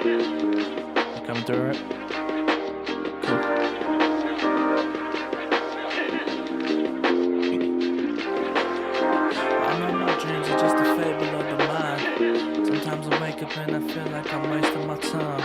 You coming through it? Cool. I know my dreams are just a fable of the mind. Sometimes I wake up and I feel like I'm wasting my time.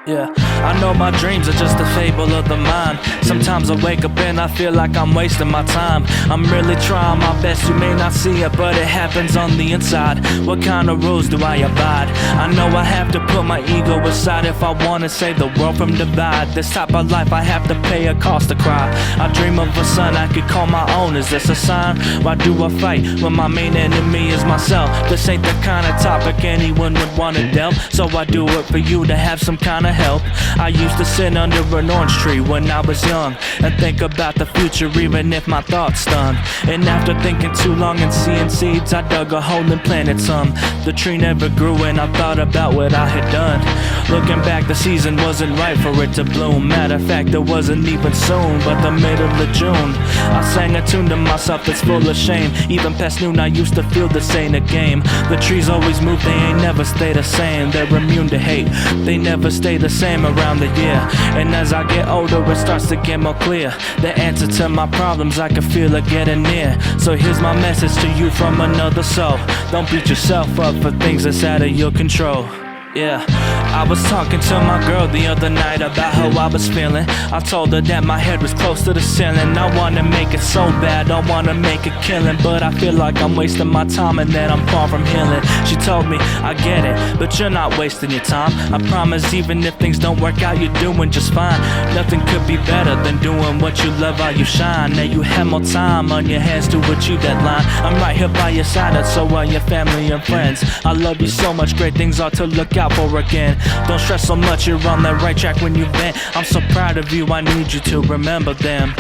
Yeah, I know my dreams are just a fable of the mind. Sometimes I wake up and I feel like I'm wasting my time. I'm really trying my best, you may not see it, but it happens on the inside. What kind of rules do I abide? I know I have to put my ego aside if I want to save the world from divide. This type of life I have to pay a cost to cry. I dream of a son I could call my own, is this a sign? Why do I fight when my main enemy is myself? This ain't the kind of topic anyone would want to delve, so I do it for you to have some kind of help. I used to sit under an orange tree when I was young and think about the future even if my thoughts stung. And after thinking too long and seeing seeds, I dug a hole and planted some. The tree never grew and I thought about what I had done. Looking back, the season wasn't right for it to bloom. Matter of fact, it wasn't even soon, but the middle of June. I sang a tune to myself that's full of shame. Even past noon I used to feel this ain't a game. The trees always move, they ain't never stay the same. They're immune to hate, they never stay the same around the year. And as I get older it starts to get more clear. The answer to my problems, I can feel it getting near. So here's my message to you from another soul. Don't beat yourself up for things that's out of your control. Yeah, I was talking to my girl the other night about how I was feeling. I told her that my head was close to the ceiling. I wanna make it so bad, I wanna make a killing, but I feel like I'm wasting my time and that I'm far from healing. She told me, I get it, but you're not wasting your time. I promise even if things don't work out, you're doing just fine. Nothing could be better than doing what you love while you shine. Now you have more time on your hands to achieve that line. I'm right here by your side and so are your family and friends. I love you so much, great things are to look out for again. Don't stress so much, you're on the right track when you've been. I'm so proud of you, I need you to remember them.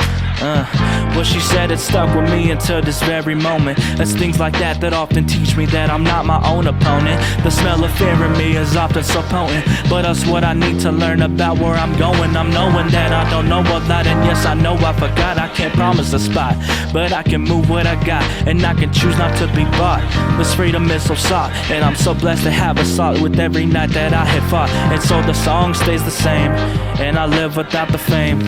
What she said, it stuck with me until this very moment. It's things like that that often teach me that I'm not my own opponent. The smell of fear in me is often so potent, but that's what I need to learn about where I'm going. I'm knowing that I don't know a lot, and yes I know I forgot. I can't promise a spot, but I can move what I got, and I can choose not to be bought. This freedom is so sought, and I'm so blessed to have a sought with every night that I had fought. And so the song stays the same, and I live without the fame.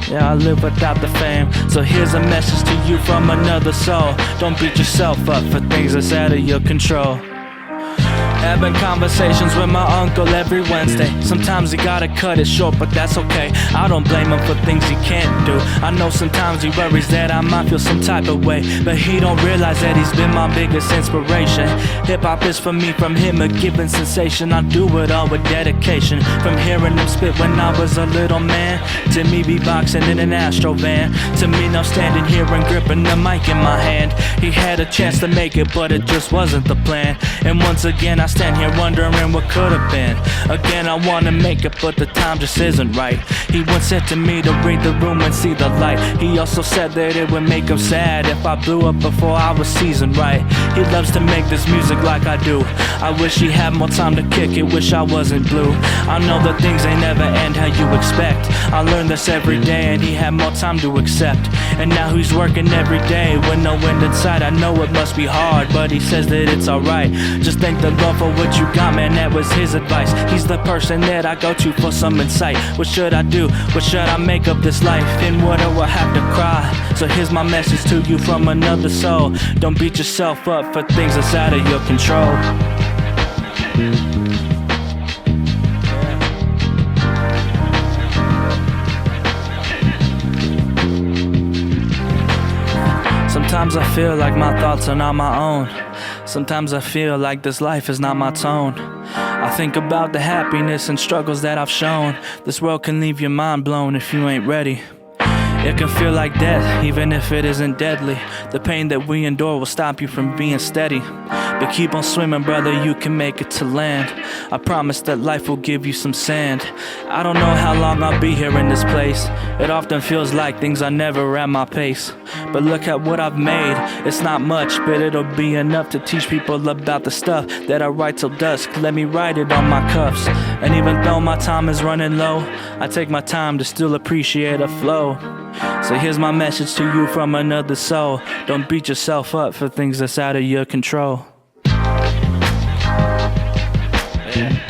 Yeah, I live without the fame. So here's a message to you from another soul. Don't beat yourself up for things that's out of your control. Having conversations with my uncle every Wednesday. Sometimes he gotta cut it short, but that's okay. I don't blame him for things he can't do. I know sometimes he worries that I might feel some type of way, but he don't realize that he's been my biggest inspiration. Hip-hop is for me, from him a given sensation. I do it all with dedication. From hearing him spit when I was a little man, to me beatboxing in an Astro van, to me now standing here and gripping the mic in my hand. He had a chance to make it, but it just wasn't the plan. And once again I stand here wondering what could have been. Again I wanna make it, but the time just isn't right. He once said to me to read the room and see the light. He also said that it would make him sad if I blew up before I was seasoned right. He loves to make this music like I do. I wish he had more time to kick it, wish I wasn't blue. I know that things ain't never end how you expect. I learn this every day and he had more time to accept. And now he's working every day with no end in sight. I know it must be hard, but he says that it's alright. Just thank the Lord for what you got, man, that was his advice. He's the person that I go to for some insight. What should I do? What should I make of this life? And what do I have to cry? So here's my message to you from another soul. Don't beat yourself up for things that's out of your control. Sometimes I feel like my thoughts are not my own. Sometimes I feel like this life is not my tone. I think about the happiness and struggles that I've shown. This world can leave your mind blown if you ain't ready. It can feel like death, even if it isn't deadly. The pain that we endure will stop you from being steady. But keep on swimming, brother, you can make it to land. I promise that life will give you some sand. I don't know how long I'll be here in this place. It often feels like things are never at my pace. But look at what I've made. It's not much, but it'll be enough to teach people about the stuff that I write till dusk. Let me write it on my cuffs. And even though my time is running low, I take my time to still appreciate a flow. So here's my message to you from another soul. Don't beat yourself up for things that's out of your control. Yeah.